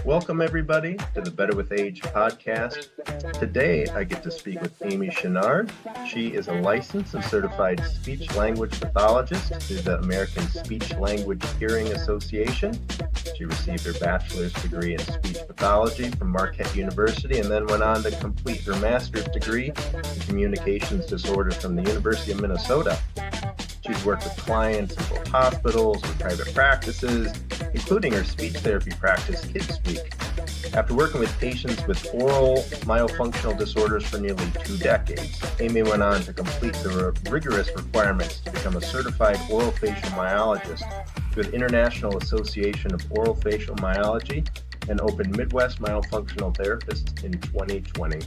Welcome, everybody, to the Better with Age podcast. Today, I get to speak with Amy Chouinard. She is a licensed and certified speech-language pathologist through the American Speech-Language Hearing Association. She received her bachelor's degree in speech pathology from Marquette University and then went on to complete her master's degree in communications disorders from the University of Minnesota. She's worked with clients in both hospitals and private practices, including her speech therapy practice, KidSpeak. After working with patients with oral myofunctional disorders for nearly 2 decades, Amy went on to complete the rigorous requirements to become a certified orofacial myologist with International Association of Orofacial Myology and Open Midwest Myofunctional Therapist in 2020.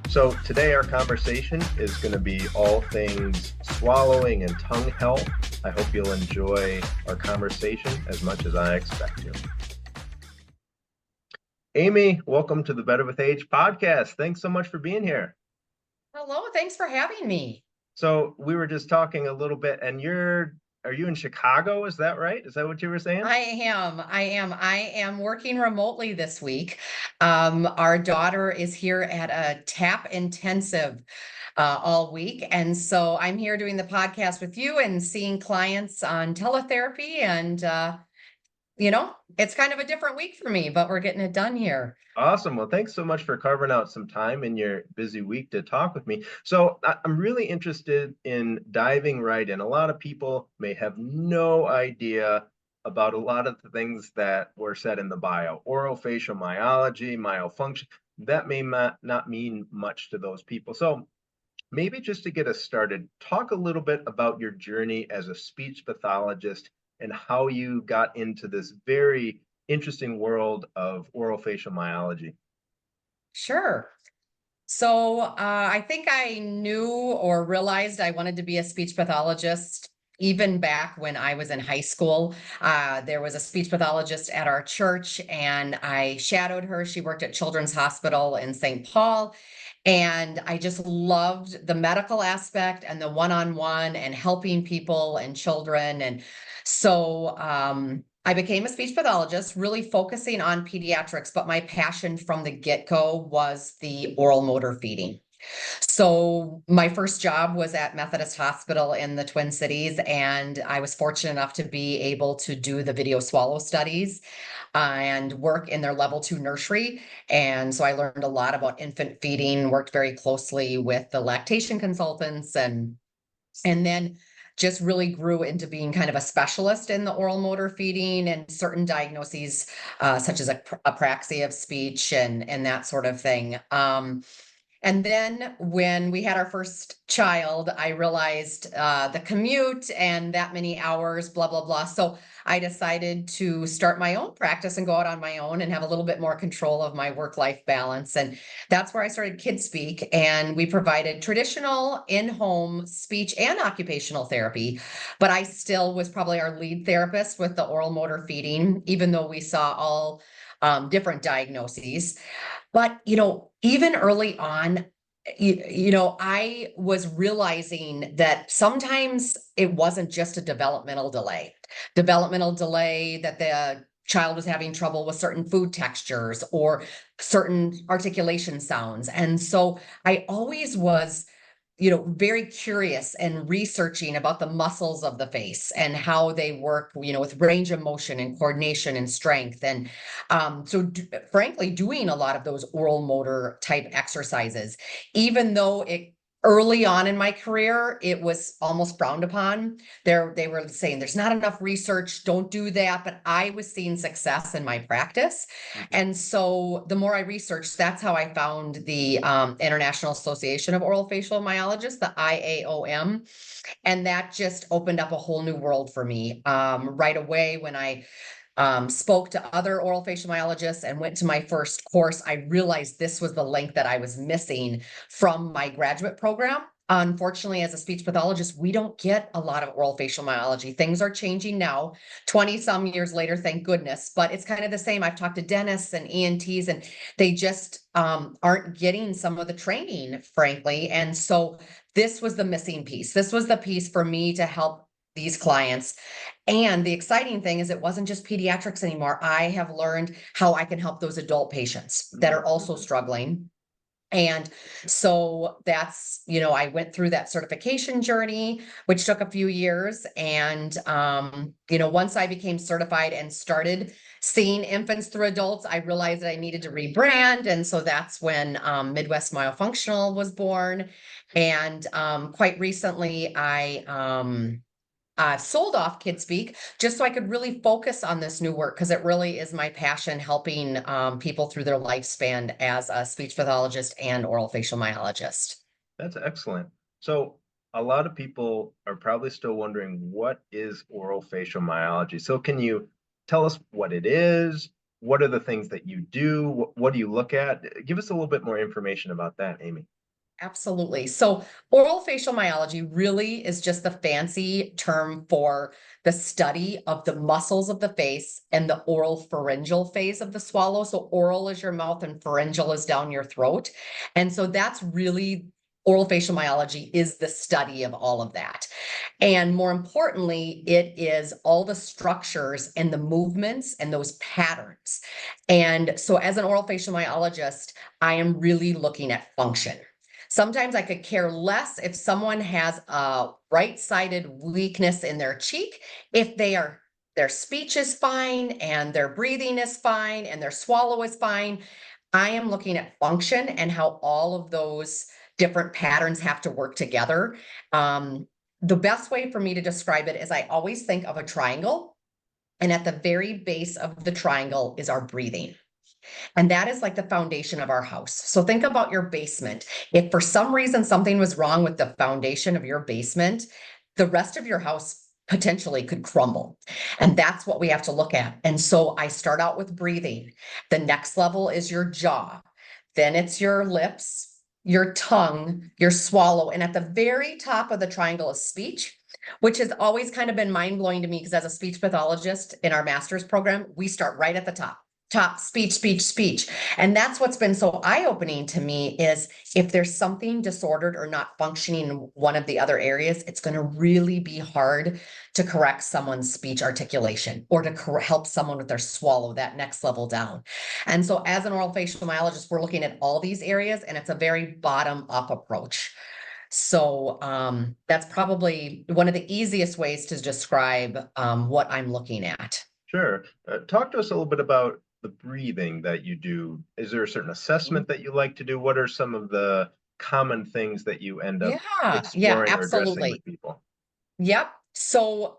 So today our conversation is going to be all things swallowing and tongue health. I hope you'll enjoy our conversation as much as I expect to. Amy, welcome to the Better with Age podcast. Thanks so much for being here. Hello, thanks for having me. So we were just talking a little bit, and are you in Chicago? Is that right? Is that what you were saying? I am working remotely this week. Our daughter is here at a tap intensive all week. And so I'm here doing the podcast with you and seeing clients on teletherapy. And, it's kind of a different week for me, but we're getting it done here. Awesome. Well, thanks so much for carving out some time in your busy week to talk with me. So I'm really interested in diving right in. A lot of people may have no idea about a lot of the things that were said in the bio. Orofacial myology, myofunction, that may not mean much to those people. So maybe just to get us started, talk a little bit about your journey as a speech pathologist and how you got into this very interesting world of orofacial myology. Sure. So I think I knew or realized I wanted to be a speech pathologist even back when I was in high school. There was a speech pathologist at our church and I shadowed her. She worked at Children's Hospital in St. Paul. And I just loved the medical aspect and the one-on-one and helping people and children. And so I became a speech pathologist, really focusing on pediatrics, but my passion from the get-go was the oral motor feeding. So my first job was at Methodist Hospital in the Twin Cities, and I was fortunate enough to be able to do the video swallow studies and work in their level 2 nursery. And so I learned a lot about infant feeding, worked very closely with the lactation consultants, and then just really grew into being kind of a specialist in the oral motor feeding and certain diagnoses, such as apraxia of speech and that sort of thing. And then when we had our first child, I realized the commute and that many hours, blah, blah, blah. So I decided to start my own practice and go out on my own and have a little bit more control of my work-life balance. And that's where I started KidSpeak. And we provided traditional in-home speech and occupational therapy. But I still was probably our lead therapist with the oral motor feeding, even though we saw all different diagnoses. But, even early on, I was realizing that sometimes it wasn't just a developmental delay that the child was having trouble with certain food textures or certain articulation sounds. And so I always was very curious and researching about the muscles of the face and how they work, with range of motion and coordination and strength. And frankly, doing a lot of those oral motor type exercises, even though early on in my career, it was almost frowned upon. They were saying there's not enough research, don't do that. But I was seeing success in my practice. And so the more I researched, that's how I found the International Association of Orofacial Myologists, the IAOM. And that just opened up a whole new world for me. Right away, when I spoke to other orofacial myologists and went to my first course, I realized this was the link that I was missing from my graduate program. unfortunately, as a speech pathologist, we don't get a lot of oral facial myology. Things are changing now, 20 some years later, thank goodness, but it's kind of the same. I've talked to dentists and ENTs, and they just aren't getting some of the training, frankly. And so this was the missing piece. This was the piece for me to help these clients. And the exciting thing is it wasn't just pediatrics anymore. I have learned how I can help those adult patients that are also struggling. And so that's, I went through that certification journey, which took a few years. And, once I became certified and started seeing infants through adults, I realized that I needed to rebrand. And so that's when Midwest Myofunctional was born. And quite recently, I sold off KidSpeak just so I could really focus on this new work, because it really is my passion, helping people through their lifespan as a speech pathologist and oral facial myologist. That's excellent. So a lot of people are probably still wondering, what is oral facial myology? So can you tell us what it is? What are the things that you do? What do you look at? Give us a little bit more information about that, Amy. Absolutely. So oral facial myology really is just the fancy term for the study of the muscles of the face and the oral pharyngeal phase of the swallow. So oral is your mouth and pharyngeal is down your throat. And so that's really oral facial myology, is the study of all of that. And more importantly, it is all the structures and the movements and those patterns. And so as an oral facial myologist, I am really looking at function. Sometimes I could care less if someone has a right-sided weakness in their cheek, if their speech is fine and their breathing is fine and their swallow is fine. I am looking at function and how all of those different patterns have to work together. The best way for me to describe it is I always think of a triangle, and at the very base of the triangle is our breathing. And that is like the foundation of our house. So think about your basement. If for some reason something was wrong with the foundation of your basement, the rest of your house potentially could crumble. And that's what we have to look at. And so I start out with breathing. The next level is your jaw. Then it's your lips, your tongue, your swallow. And at the very top of the triangle is speech, which has always kind of been mind blowing to me, because as a speech pathologist in our master's program, we start right at the top. Speech, speech, speech. And that's what's been so eye-opening to me, is if there's something disordered or not functioning in one of the other areas, it's going to really be hard to correct someone's speech articulation or to help someone with their swallow, that next level down. And so as an oral facial myologist, we're looking at all these areas, and it's a very bottom-up approach. So that's probably one of the easiest ways to describe what I'm looking at. Sure. Talk to us a little bit about the breathing that you do. Is there a certain assessment that you like to do? What are some of the common things that you end up Yeah, exploring or addressing absolutely. with people? Yep. So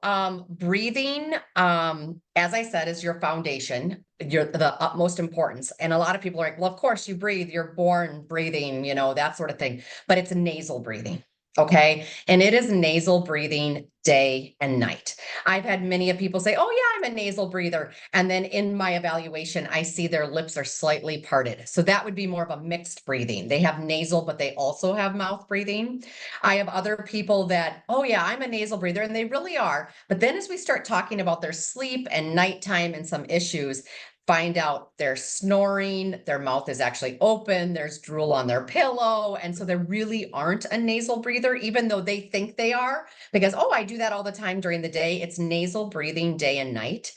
breathing, as I said, is your foundation, the utmost importance. And a lot of people are like, well, of course you breathe, you're born breathing, that sort of thing. But it's nasal breathing. Okay. And it is nasal breathing day and night. I've had many of people say, oh yeah, I'm a nasal breather. And then in my evaluation, I see their lips are slightly parted. So that would be more of a mixed breathing. They have nasal, but they also have mouth breathing. I have other people that, oh yeah, I'm a nasal breather, and they really are. But then as we start talking about their sleep and nighttime and some issues, find out they're snoring, their mouth is actually open, there's drool on their pillow. And so they really aren't a nasal breather, even though they think they are, because, oh, I do that all the time during the day. It's nasal breathing day and night.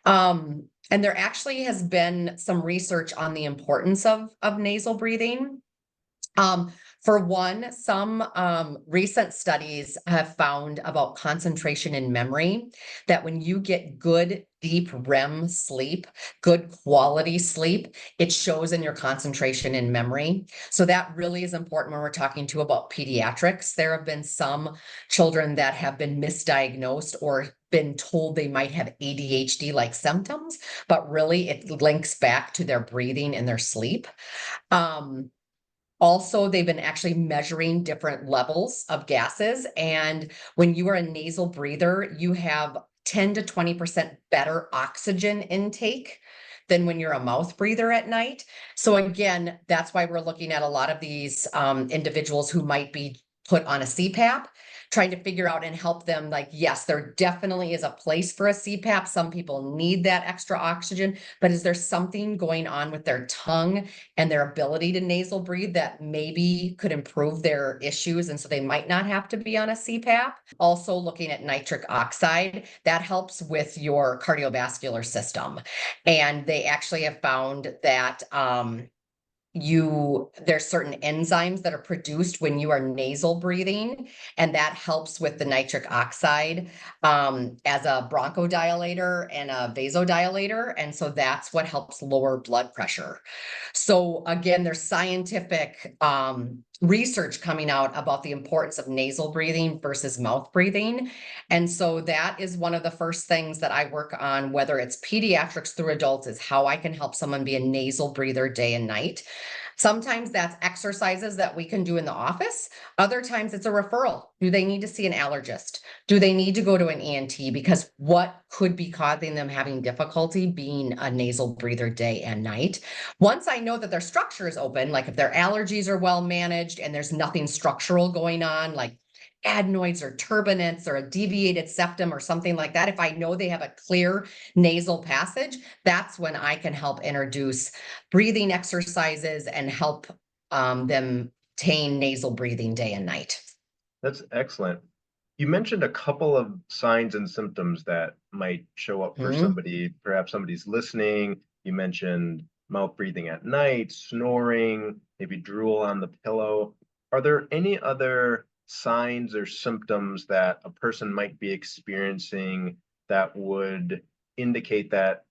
And there actually has been some research on the importance of nasal breathing. For one, some recent studies have found about concentration and memory, that when you get good, deep REM sleep, good quality sleep, it shows in your concentration and memory. So that really is important when we're talking to about pediatrics. There have been some children that have been misdiagnosed or been told they might have ADHD-like symptoms, but really it links back to their breathing and their sleep. Also, they've been actually measuring different levels of gases. And when you are a nasal breather, you have 10 to 20% better oxygen intake than when you're a mouth breather at night. So again, that's why we're looking at a lot of these individuals who might be put on a CPAP, trying to figure out and help them, like, yes, there definitely is a place for a CPAP. Some people need that extra oxygen, but is there something going on with their tongue and their ability to nasal breathe that maybe could improve their issues? And so they might not have to be on a CPAP. Also looking at nitric oxide, that helps with your cardiovascular system. And they actually have found that, there's certain enzymes that are produced when you are nasal breathing, and that helps with the nitric oxide as a bronchodilator and a vasodilator, and so that's what helps lower blood pressure. So again, there's scientific research coming out about the importance of nasal breathing versus mouth breathing. And so that is one of the first things that I work on, whether it's pediatrics through adults, is how I can help someone be a nasal breather day and night. Sometimes that's exercises that we can do in the office. Other times it's a referral. Do they need to see an allergist? Do they need to go to an ENT? Because what could be causing them having difficulty being a nasal breather day and night? Once I know that their structure is open, like if their allergies are well managed and there's nothing structural going on, like adenoids or turbinates or a deviated septum or something like that, if I know they have a clear nasal passage, that's when I can help introduce breathing exercises and help them attain nasal breathing day and night. That's excellent. You mentioned a couple of signs and symptoms that might show up for somebody. Perhaps somebody's listening. You mentioned mouth breathing at night, snoring, maybe drool on the pillow. Are there any other signs or symptoms that a person might be experiencing that would indicate that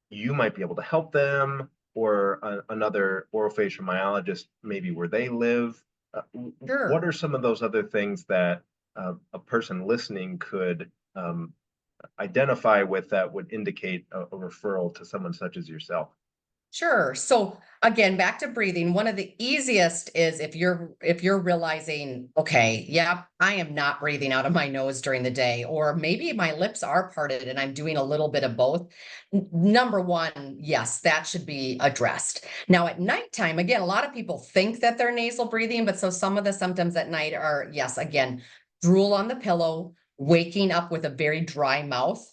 you might be able to help them, or another orofacial myologist, maybe where they live? Sure. What are some of those other things that a person listening could identify with that would indicate a referral to someone such as yourself? Sure. So again, back to breathing. One of the easiest is if you're realizing, okay, yeah, I am not breathing out of my nose during the day, or maybe my lips are parted and I'm doing a little bit of both. Number one, yes, that should be addressed. Now at nighttime, again, a lot of people think that they're nasal breathing, but so some of the symptoms at night are, yes, again, drool on the pillow, waking up with a very dry mouth.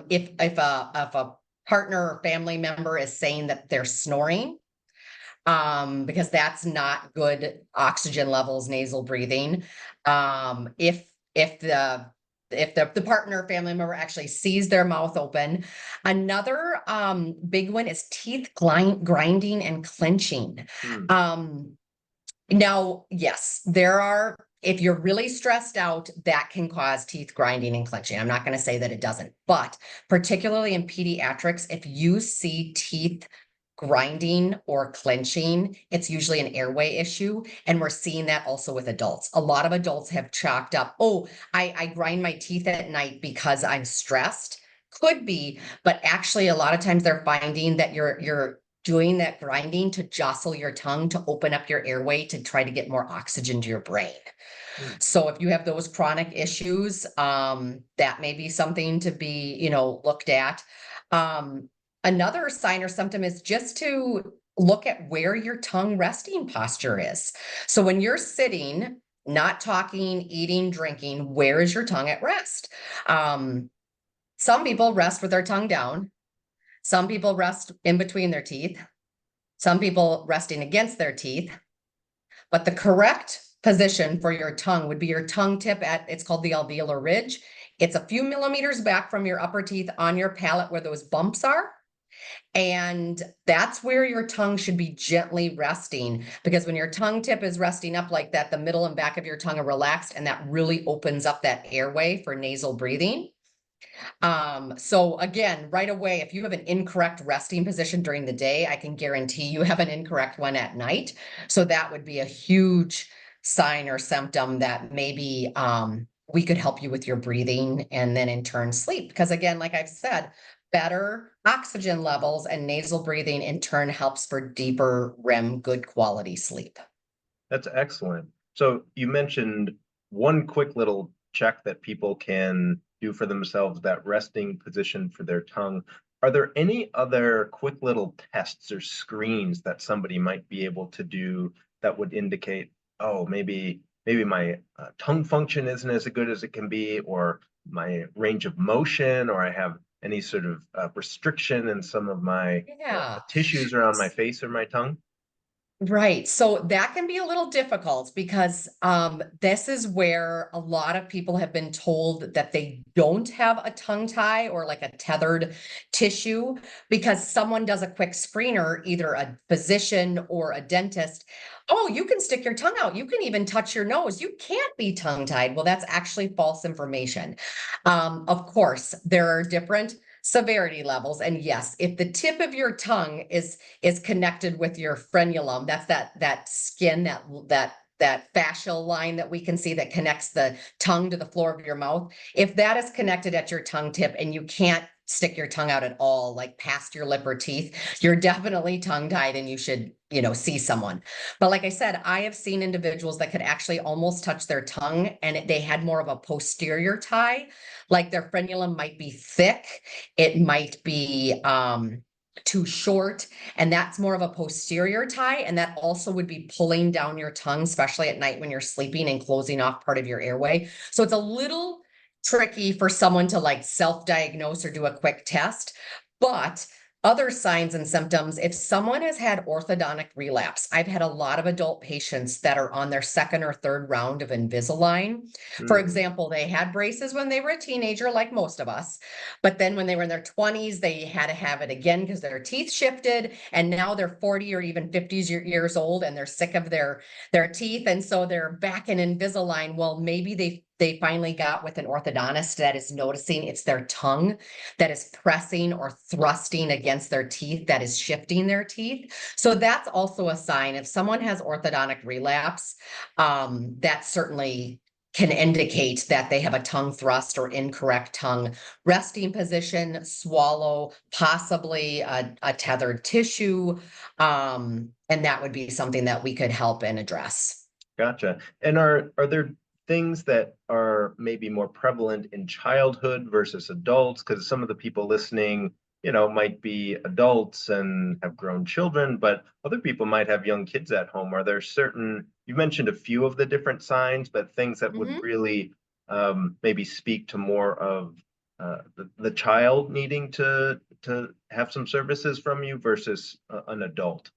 If a partner or family member is saying that they're snoring, because that's not good oxygen levels, nasal breathing. If the partner or family member actually sees their mouth open. Another big one is teeth grinding and clenching. Um, Now, yes, if you're really stressed out, that can cause teeth grinding and clenching. I'm not going to say that it doesn't, but particularly in pediatrics, if you see teeth grinding or clenching, it's usually an airway issue. And we're seeing that also with adults. A lot of adults have chalked up, oh, I grind my teeth at night because I'm stressed. Could be, but actually a lot of times they're finding that you're doing that grinding to jostle your tongue to open up your airway to try to get more oxygen to your brain. So if you have those chronic issues, that may be something to be, looked at. Another sign or symptom is just to look at where your tongue resting posture is. So when you're sitting, not talking, eating, drinking, where is your tongue at rest? Some people rest with their tongue down. Some people rest in between their teeth. Some people resting against their teeth. But the correct position for your tongue would be your tongue tip it's called the alveolar ridge. It's a few millimeters back from your upper teeth on your palate where those bumps are. And that's where your tongue should be gently resting, because when your tongue tip is resting up like that, the middle and back of your tongue are relaxed, and that really opens up that airway for nasal breathing. So again, right away, if you have an incorrect resting position during the day, I can guarantee you have an incorrect one at night. So that would be a huge sign or symptom that maybe we could help you with your breathing and then in turn sleep. Because again, like I've said, better oxygen levels and nasal breathing in turn helps for deeper REM, good quality sleep. That's excellent. So you mentioned one quick little check that people can do for themselves, that resting position for their tongue. Are there any other quick little tests or screens that somebody might be able to do that would indicate, oh, maybe maybe my tongue function isn't as good as it can be, or my range of motion, or I have any sort of restriction in some of my Yeah. tissues around my face or my tongue? Right. So that can be a little difficult because this is where a lot of people have been told that they don't have a tongue tie or like a tethered tissue because someone does a quick screener, either a physician or a dentist. Oh, you can stick your tongue out. You can even touch your nose. You can't be tongue tied. Well, that's actually false information. Of course, there are different severity levels. And yes, if the tip of your tongue is connected with your frenulum. That's that skin, that fascial line that we can see that connects the tongue to the floor of your mouth. If that is connected at your tongue tip and you can't stick your tongue out at all, like past your lip or teeth, you're definitely tongue tied and you should, see someone. But like I said, I have seen individuals that could actually almost touch their tongue and they had more of a posterior tie, like their frenulum might be thick. It might be too short, and that's more of a posterior tie, and that also would be pulling down your tongue, especially at night when you're sleeping and closing off part of your airway. So it's a little tricky for someone to like self-diagnose or do a quick test. But other signs and symptoms, if someone has had orthodontic relapse, I've had a lot of adult patients that are on their second or third round of Invisalign. For Mm, example, they had braces when they were a teenager, like most of us. But then when they were in their 20s, they had to have it again because their teeth shifted. And now they're 40 or even 50 years old and they're sick of their teeth. And so they're back in Invisalign. Well, maybe they finally got with an orthodontist that is noticing it's their tongue that is pressing or thrusting against their teeth, that is shifting their teeth. So that's also a sign. If someone has orthodontic relapse, that certainly can indicate that they have a tongue thrust or incorrect tongue resting position, swallow, possibly a tethered tissue. And that would be something that we could help and address. gotcha. And are there things that are maybe more prevalent in childhood versus adults? Because some of the people listening, might be adults and have grown children, but other people might have young kids at home. Are there certain, you mentioned a few of the different signs, but things that would Mhm. really maybe speak to more of the child needing to have some services from you versus an adult?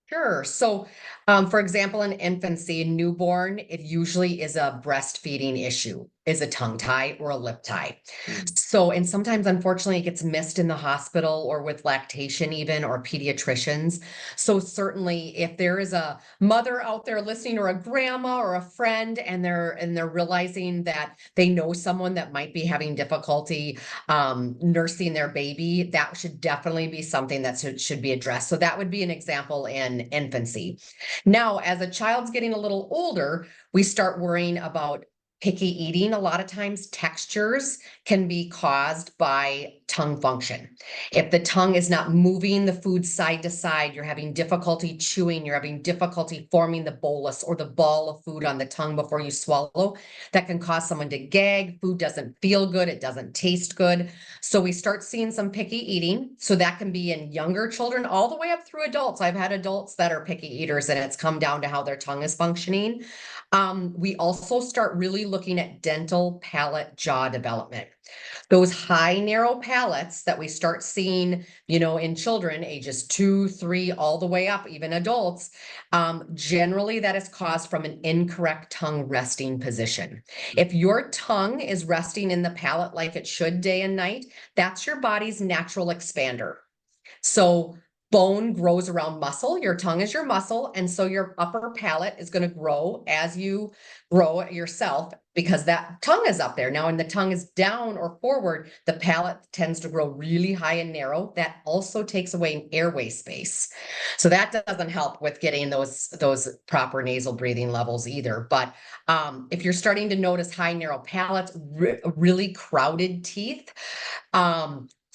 Sure. So, for example, in infancy, newborn, it usually is a breastfeeding issue, is a tongue tie or a lip tie. Hmm. So, and sometimes, unfortunately, it gets missed in the hospital or with lactation, even or pediatricians. So, certainly, if there is a mother out there listening, or a grandma or a friend, and they're realizing that they know someone that might be having difficulty nursing their baby, that should definitely be something that should be addressed. So that would be an example in infancy. Now, as a child's getting a little older, we start worrying about picky eating. A lot of times textures can be caused by tongue function. If the tongue is not moving the food side to side, you're having difficulty chewing, you're having difficulty forming the bolus or the ball of food on the tongue before you swallow, that can cause someone to gag. Food doesn't feel good, it doesn't taste good. So we start seeing some picky eating. So that can be in younger children all the way up through adults. I've had adults that are picky eaters and it's come down to how their tongue is functioning. We also start really looking at dental palate jaw development. Those high narrow palates that we start seeing, in children ages 2, 3, all the way up, even adults, generally that is caused from an incorrect tongue resting position. If your tongue is resting in the palate like it should day and night, that's your body's natural expander. So bone grows around muscle. Your tongue is your muscle. And so your upper palate is going to grow as you grow yourself because that tongue is up there. Now, when the tongue is down or forward, the palate tends to grow really high and narrow. That also takes away airway space. So that doesn't help with getting those proper nasal breathing levels either. But if you're starting to notice high, narrow palates, really crowded teeth,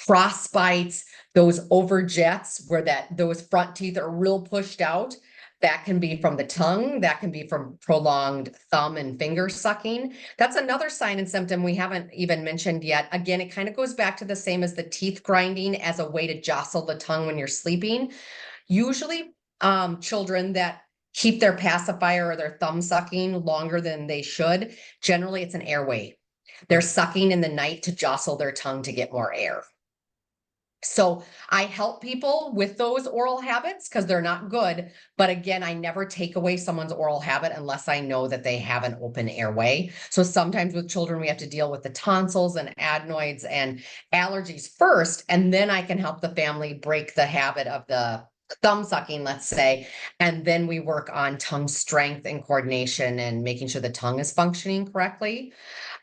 cross bites, those overjets where those front teeth are real pushed out. That can be from the tongue. That can be from prolonged thumb and finger sucking. That's another sign and symptom we haven't even mentioned yet. Again, it kind of goes back to the same as the teeth grinding as a way to jostle the tongue when you're sleeping. Usually, children that keep their pacifier or their thumb sucking longer than they should, generally it's an airway. They're sucking in the night to jostle their tongue to get more air. So I help people with those oral habits because they're not good. But again, I never take away someone's oral habit unless I know that they have an open airway. So sometimes with children, we have to deal with the tonsils and adenoids and allergies first, and then I can help the family break the habit of the thumb sucking, let's say, and then we work on tongue strength and coordination and making sure the tongue is functioning correctly.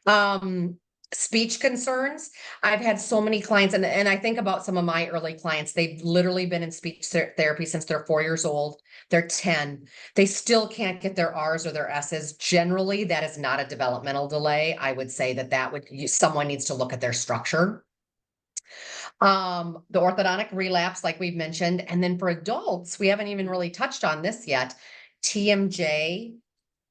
Um, Speech concerns. I've had so many clients, and I think about some of my early clients. They've literally been in speech therapy since they're 4 years old. They're 10. They still can't get their R's or their S's. Generally, that is not a developmental delay. I would say that someone needs to look at their structure. The orthodontic relapse, like we've mentioned, and then for adults, we haven't even really touched on this yet. TMJ,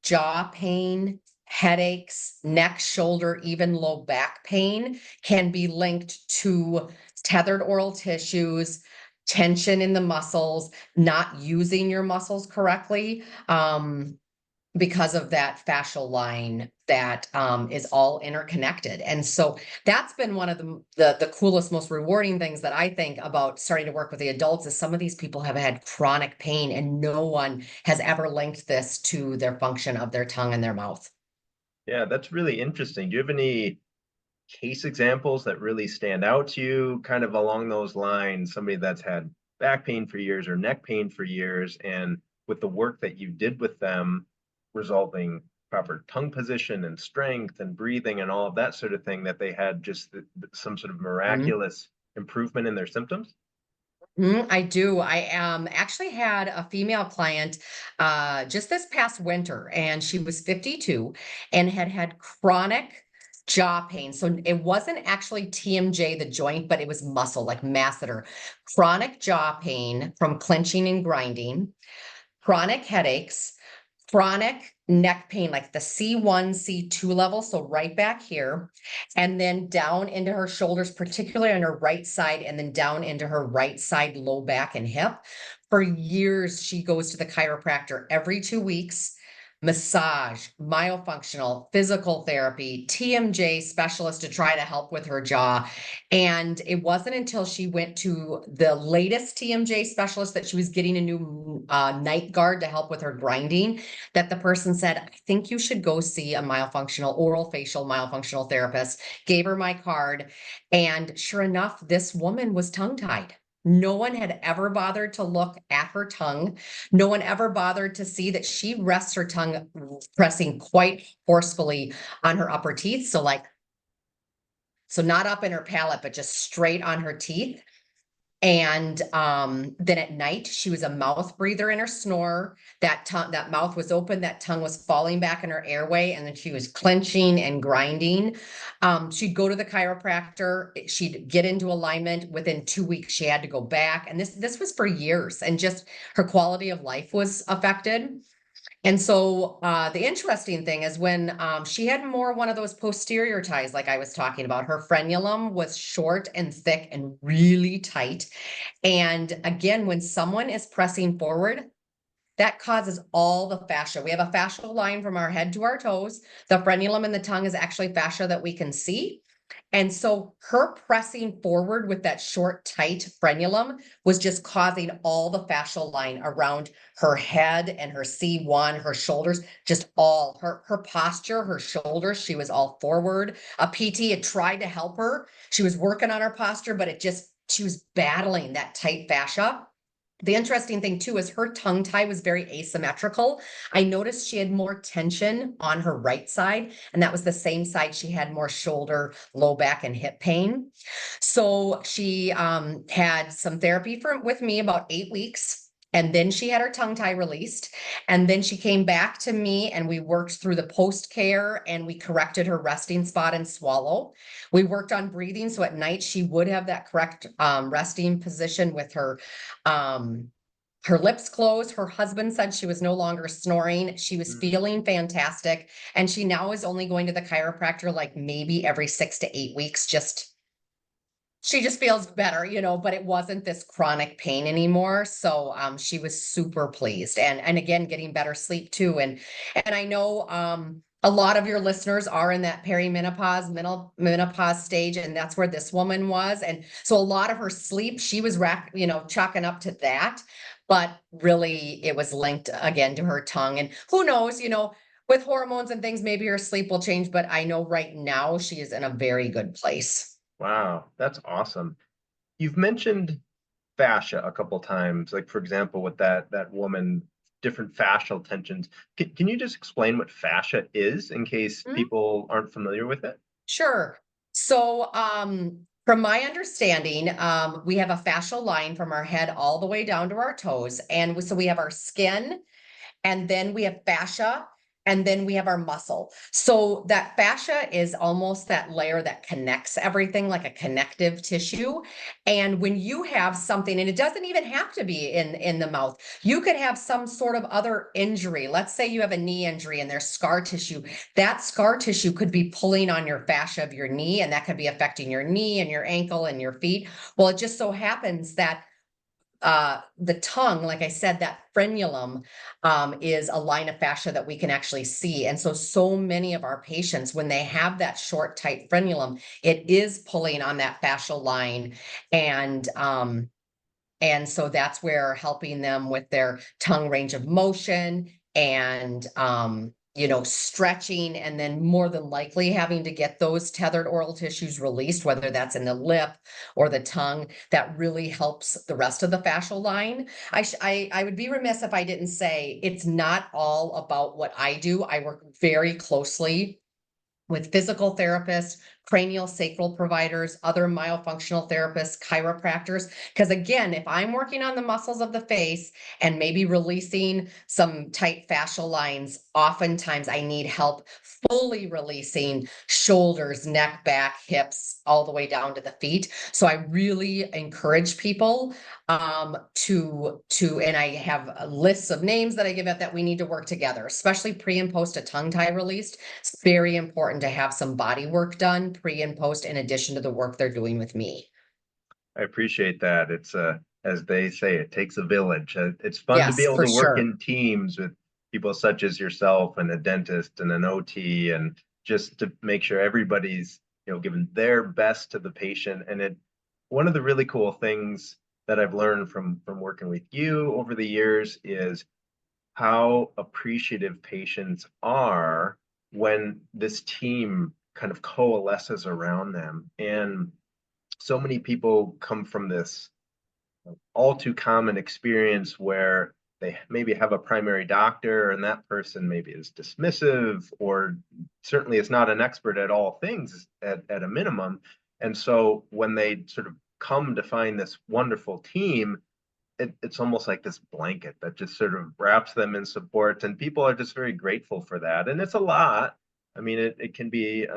jaw pain, headaches, neck, shoulder, even low back pain can be linked to tethered oral tissues, tension in the muscles, not using your muscles correctly, because of that fascial line that is all interconnected. And so that's been one of the coolest, most rewarding things that I think about starting to work with the adults is some of these people have had chronic pain and no one has ever linked this to their function of their tongue and their mouth. Yeah, that's really interesting. Do you have any case examples that really stand out to you, kind of along those lines? Somebody that's had back pain for years or neck pain for years, and with the work that you did with them, resulting proper tongue position and strength and breathing and all of that sort of thing, that they had just some sort of miraculous improvement in their symptoms? I do. I actually had a female client just this past winter, and she was 52 and had chronic jaw pain. So it wasn't actually TMJ, the joint, but it was muscle, like masseter. Chronic jaw pain from clenching and grinding, chronic headaches, chronic neck pain, like the C1, C2 level, so right back here, and then down into her shoulders, particularly on her right side, and then down into her right side, low back and hip. For years, she goes to the chiropractor every 2 weeks, massage, myofunctional, physical therapy, TMJ specialist to try to help with her jaw. And it wasn't until she went to the latest TMJ specialist that she was getting a new night guard to help with her grinding, that the person said, I think you should go see a myofunctional, orofacial myofunctional therapist, gave her my card. And sure enough, this woman was tongue-tied. No one had ever bothered to look at her tongue. No one ever bothered to see that she rests her tongue pressing quite forcefully on her upper teeth. So not up in her palate, but just straight on her teeth. And then at night, she was a mouth breather in her snore. That mouth was open, that tongue was falling back in her airway, and then she was clenching and grinding. She'd go to the chiropractor, she'd get into alignment. Within 2 weeks, she had to go back. And this was for years, and just her quality of life was affected. And so the interesting thing is when she had more one of those posterior ties, like I was talking about, her frenulum was short and thick and really tight. And again, when someone is pressing forward, that causes all the fascia. We have a fascial line from our head to our toes. The frenulum in the tongue is actually fascia that we can see. And so her pressing forward with that short, tight frenulum was just causing all the fascial line around her head and her C1, her shoulders, just all her posture, her shoulders. She was all forward. A PT had tried to help her. She was working on her posture, but she was battling that tight fascia. The interesting thing too is her tongue tie was very asymmetrical. I noticed she had more tension on her right side, and that was the same side she had more shoulder, low back, and hip pain. So she had some therapy with me about 8 weeks. And then she had her tongue tie released. And then she came back to me and we worked through the post care and we corrected her resting spot and swallow. We worked on breathing. So at night she would have that correct resting position with her lips closed. Her husband said she was no longer snoring. She was feeling fantastic. And she now is only going to the chiropractor like maybe every 6 to 8 weeks, just she just feels better, but it wasn't this chronic pain anymore. So she was super pleased, and again, getting better sleep too. And I know a lot of your listeners are in that perimenopause, menopause stage, and that's where this woman was. And so a lot of her sleep, she was chalking up to that, but really it was linked again to her tongue. And who knows, with hormones and things, maybe her sleep will change, but I know right now she is in a very good place. Wow, that's awesome. You've mentioned fascia a couple times, like for example, with that woman, different fascial tensions. Can you just explain what fascia is in case Mhm. people aren't familiar with it? Sure. So, from my understanding, we have a fascial line from our head all the way down to our toes. And so we have our skin, and then we have fascia, and then we have our muscle. So that fascia is almost that layer that connects everything, like a connective tissue. And when you have something, and it doesn't even have to be in the mouth, you could have some sort of other injury. Let's say you have a knee injury and there's scar tissue. That scar tissue could be pulling on your fascia of your knee, and that could be affecting your knee and your ankle and your feet. Well, it just so happens that the tongue, like I said, that frenulum is a line of fascia that we can actually see. And so many of our patients, when they have that short, tight frenulum, it is pulling on that fascial line. And and so that's where helping them with their tongue range of motion and, stretching, and then more than likely having to get those tethered oral tissues released, whether that's in the lip or the tongue, that really helps the rest of the fascial line. I would be remiss if I didn't say it's not all about what I do. I work very closely with physical therapists, cranial sacral providers, other myofunctional therapists, chiropractors. Because again, if I'm working on the muscles of the face and maybe releasing some tight fascial lines, oftentimes I need help fully releasing shoulders, neck, back, hips, all the way down to the feet. So I really encourage people and I have lists of names that I give out that we need to work together, especially pre and post a tongue tie released. It's very important to have some body work done pre and post in addition to the work they're doing with me. I appreciate that. It's as they say, it takes a village. It's fun to be Yes, able for to work sure. in teams with people such as yourself and a dentist and an OT, and just to make sure everybody's giving their best to the patient. And it one of the really cool things that I've learned from working with you over the years is how appreciative patients are when this team kind of coalesces around them. And so many people come from this all too common experience where they maybe have a primary doctor and that person maybe is dismissive or certainly is not an expert at all things at a minimum. And so when they sort of come to find this wonderful team, it's almost like this blanket that just sort of wraps them in support, and people are just very grateful for that. And it's a lot. I mean, it can be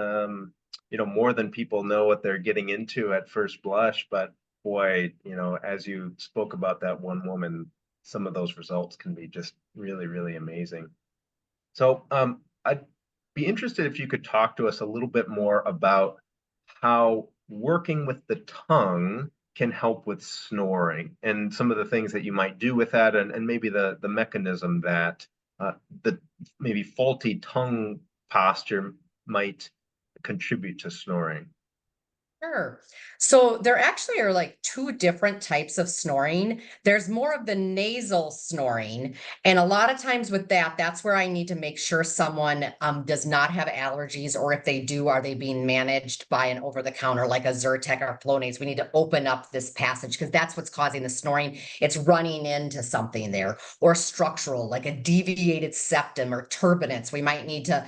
more than people know what they're getting into at first blush, but boy, as you spoke about that one woman, some of those results can be just really, really amazing. So I'd be interested if you could talk to us a little bit more about how working with the tongue can help with snoring and some of the things that you might do with that, and maybe the mechanism that the maybe faulty tongue posture might contribute to snoring. Sure. So there actually are like two different types of snoring. There's more of the nasal snoring. And a lot of times with that, that's where I need to make sure someone does not have allergies, or if they do, are they being managed by an over the counter like a Zyrtec or Flonase? We need to open up this passage because that's what's causing the snoring. It's running into something there, or structural, like a deviated septum or turbinates. We might need to,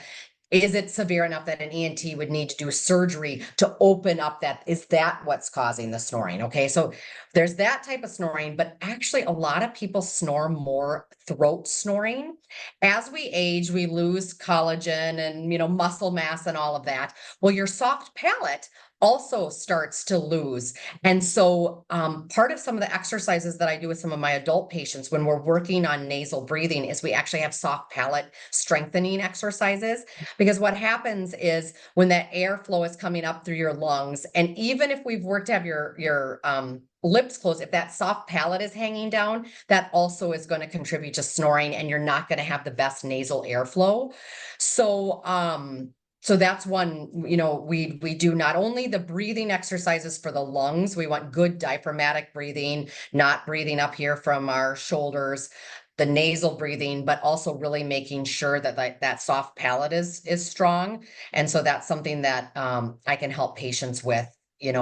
is it severe enough that an ENT would need to do surgery to open up that? Is that what's causing the snoring? Okay, so there's that type of snoring, but actually a lot of people snore more throat snoring. As we age, we lose collagen and muscle mass and all of that. Well, your soft palate also starts to lose. And so part of some of the exercises that I do with some of my adult patients when we're working on nasal breathing is we actually have soft palate strengthening exercises, because what happens is when that airflow is coming up through your lungs, and even if we've worked to have your lips closed, if that soft palate is hanging down, that also is going to contribute to snoring, and you're not going to have the best nasal airflow. So so that's one, we do not only the breathing exercises for the lungs, we want good diaphragmatic breathing, not breathing up here from our shoulders, the nasal breathing, but also really making sure that that soft palate is strong. And so that's something that I can help patients with,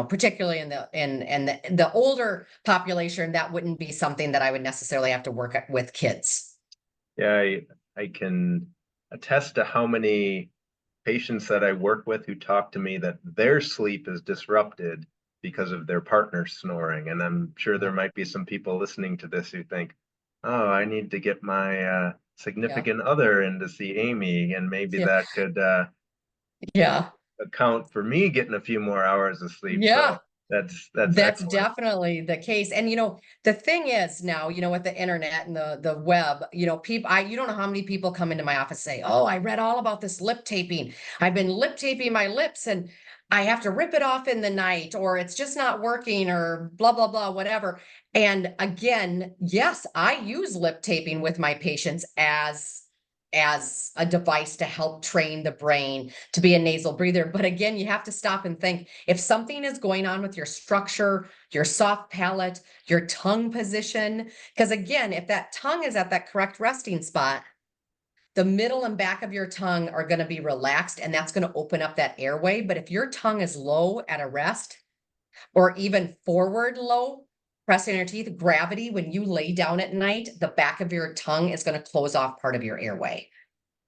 particularly in the older population. That wouldn't be something that I would necessarily have to work with kids. Yeah, I can attest to how many patients that I work with who talk to me that their sleep is disrupted because of their partner snoring. And I'm sure there might be some people listening to this who think, oh, I need to get my Yeah. significant other in to see Amy, and maybe Yeah. that could Yeah. account for me getting a few more hours of sleep. Yeah. So that's That's excellent. definitely the case. And the thing is now, with the internet and the web, people, you don't know how many people come into my office say, "Oh, I read all about this lip taping. I've been lip taping my lips and I have to rip it off in the night, or it's just not working, or blah blah blah, whatever." And again, yes, I use lip taping with my patients as a device to help train the brain to be a nasal breather. But again, you have to stop and think, if something is going on with your structure, your soft palate, your tongue position, because again, if that tongue is at that correct resting spot, the middle and back of your tongue are going to be relaxed, and that's going to open up that airway. But if your tongue is low at a rest, or even forward low, pressing your teeth, gravity, when you lay down at night, the back of your tongue is going to close off part of your airway.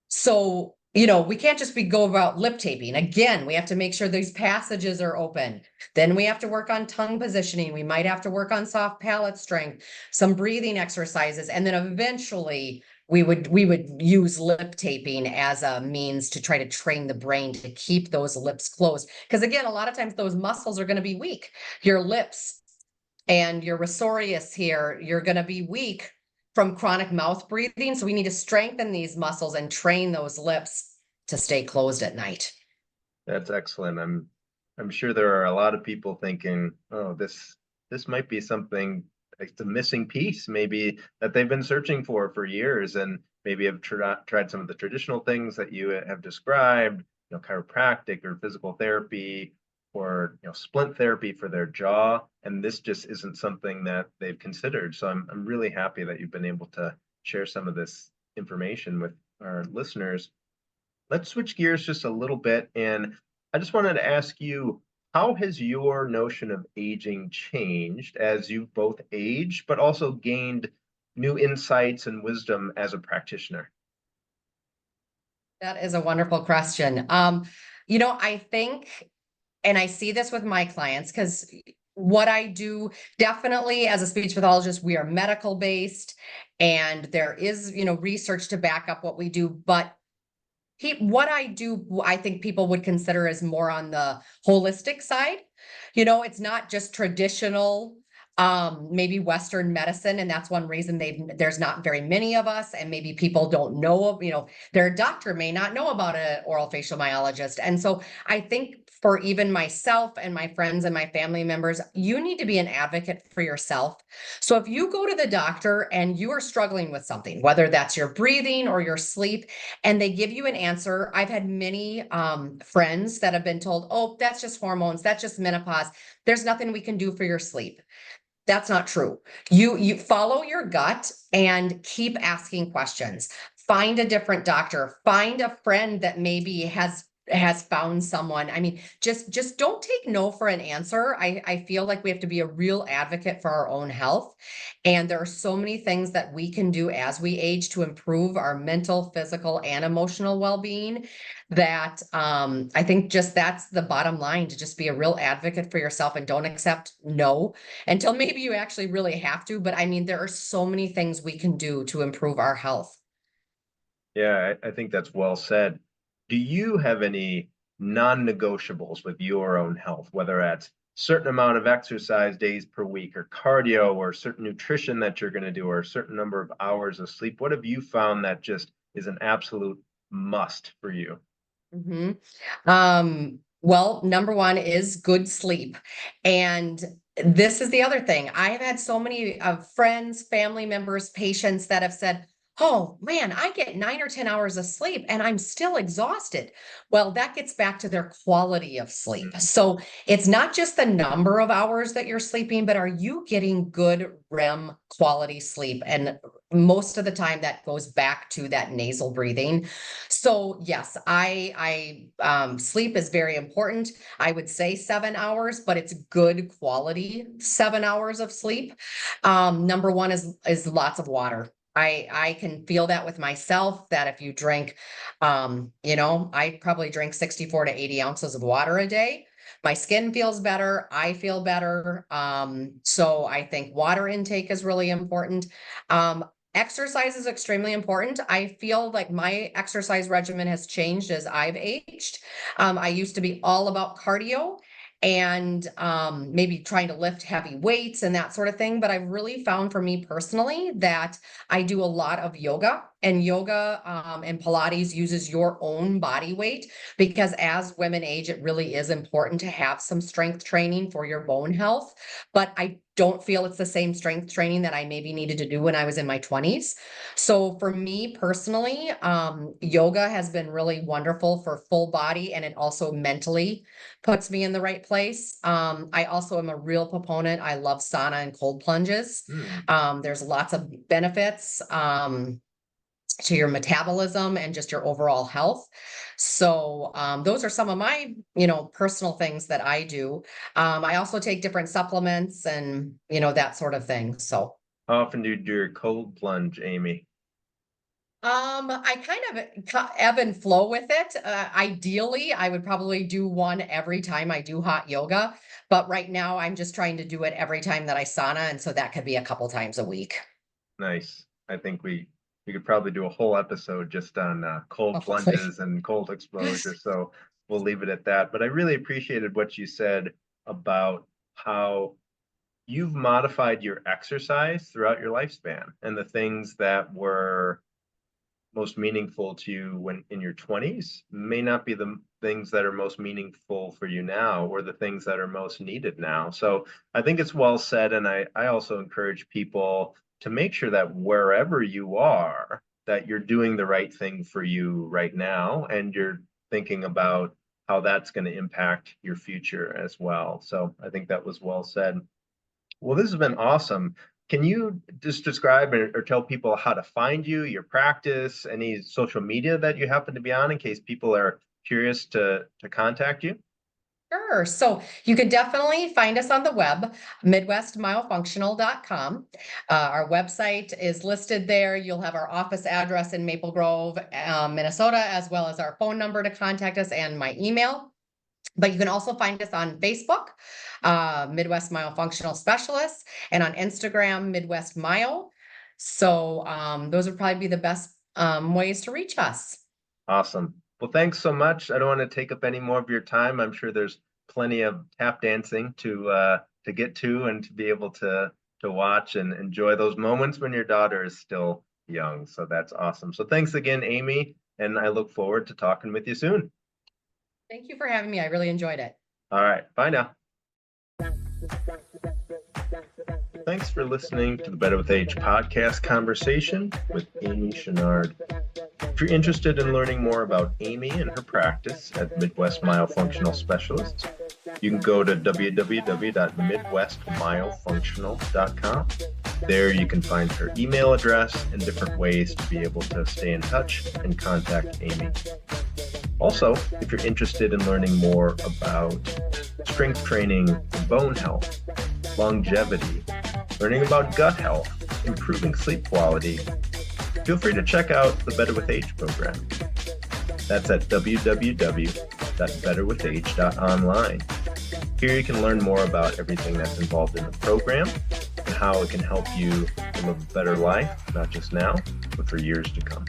So, we can't just go about lip taping. Again, we have to make sure these passages are open. Then we have to work on tongue positioning. We might have to work on soft palate strength, some breathing exercises, and then eventually we would use lip taping as a means to try to train the brain to keep those lips closed. Because again, a lot of times those muscles are going to be weak. Your lips and your risorius here, you're going to be weak from chronic mouth breathing. So we need to strengthen these muscles and train those lips to stay closed at night. That's excellent. I'm sure there are a lot of people thinking, oh, this might be something like the missing piece, maybe that they've been searching for years, and maybe have tried some of the traditional things that you have described, chiropractic or physical therapy, or splint therapy for their jaw, and this just isn't something that they've considered. So I'm really happy that you've been able to share some of this information with our listeners. Let's switch gears just a little bit. And I just wanted to ask you, how has your notion of aging changed as you've both aged, but also gained new insights and wisdom as a practitioner? That is a wonderful question. I think, and I see this with my clients, because what I do, definitely as a speech pathologist, we are medical based, and there is, research to back up what we do. But what I do, I think people would consider as more on the holistic side. It's not just traditional, maybe Western medicine, and that's one reason there's not very many of us, and maybe people don't know of, their doctor may not know about an orofacial myologist. And so I think for even myself and my friends and my family members, you need to be an advocate for yourself. So if you go to the doctor and you are struggling with something, whether that's your breathing or your sleep, and they give you an answer, I've had many friends that have been told, "Oh, that's just hormones, that's just menopause. There's nothing we can do for your sleep." That's not true. You follow your gut and keep asking questions. Find a different doctor. Find a friend that maybe has found someone. I mean, just don't take no for an answer. I feel like we have to be a real advocate for our own health. And there are so many things that we can do as we age to improve our mental, physical, and emotional well-being, that I think just that's the bottom line, to just be a real advocate for yourself and don't accept no until maybe you actually really have to. But I mean, there are so many things we can do to improve our health. Yeah, I think that's well said. Do you have any non-negotiables with your own health, whether that's certain amount of exercise days per week or cardio or certain nutrition that you're going to do or a certain number of hours of sleep? What have you found that just is an absolute must for you? Well, number one is good sleep. And this is the other thing. I have had so many friends, family members, patients that have said, "Oh man, I get 9 or 10 hours of sleep and I'm still exhausted." Well, that gets back to their quality of sleep. So it's not just the number of hours that you're sleeping, but are you getting good REM quality sleep? And most of the time that goes back to that nasal breathing. So yes, sleep is very important. I would say 7 hours, but it's good quality 7 hours of sleep. Number one is lots of water. I can feel that with myself that if you drink, I probably drink 64 to 80 ounces of water a day. My skin feels better. I feel better. So I think water intake is really important. Exercise is extremely important. I feel like my exercise regimen has changed as I've aged. I used to be all about cardio and maybe trying to lift heavy weights and that sort of thing. But I've really found for me personally that I do a lot of yoga, and yoga and Pilates uses your own body weight, because as women age, it really is important to have some strength training for your bone health. But I don't feel it's the same strength training that I maybe needed to do when I was in my 20s. So for me personally, yoga has been really wonderful for full body, and it also mentally puts me in the right place. I also am a real proponent. I love sauna and cold plunges. There's lots of benefits to your metabolism and just your overall health. So those are some of my, personal things that I do. I also take different supplements and, that sort of thing. So How often do you do your cold plunge, Amy? I kind of ebb and flow with it. Ideally, I would probably do one every time I do hot yoga, but right now I'm just trying to do it every time that I sauna, and so that could be a couple times a week. Nice. I think we could probably do a whole episode just on cold Hopefully. plunges and cold exposure. So we'll leave it at that. But I really appreciated what you said about how you've modified your exercise throughout your lifespan, and the things that were most meaningful to you when in your 20s may not be the things that are most meaningful for you now, or the things that are most needed now. So I think it's well said. And I also encourage people to make sure that wherever you are, that you're doing the right thing for you right now, and you're thinking about how that's going to impact your future as well. So I think that was well said. Well, this has been awesome. Can you just describe or tell people how to find you, your practice, any social media that you happen to be on, in case people are curious to contact you? Sure. So you can definitely find us on the web, midwestmyofunctional.com. Our website is listed there. You'll have our office address in Maple Grove, Minnesota, as well as our phone number to contact us and my email. But you can also find us on Facebook, Midwest Myofunctional Specialists, and on Instagram, Midwest Myo. So those would probably be the best ways to reach us. Awesome. Well, thanks so much. I don't want to take up any more of your time. I'm sure there's plenty of tap dancing to get to, and to be able to watch and enjoy those moments when your daughter is still young. So that's awesome. So thanks again, Amy, and I look forward to talking with you soon. Thank you for having me. I really enjoyed it. All right. Bye now. Thanks for listening to the Better with Age podcast conversation with Amy Chouinard. If you're interested in learning more about Amy and her practice at Midwest Myofunctional Specialists, you can go to www.midwestmyofunctional.com. There you can find her email address and different ways to be able to stay in touch and contact Amy. Also, if you're interested in learning more about strength training, bone health, longevity, learning about gut health, improving sleep quality, feel free to check out the Better with Age program. That's at www.betterwithage.online. Here you can learn more about everything that's involved in the program and how it can help you live a better life, not just now, but for years to come.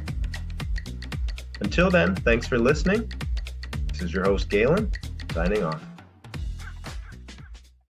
Until then, thanks for listening. This is your host, Galen, signing off.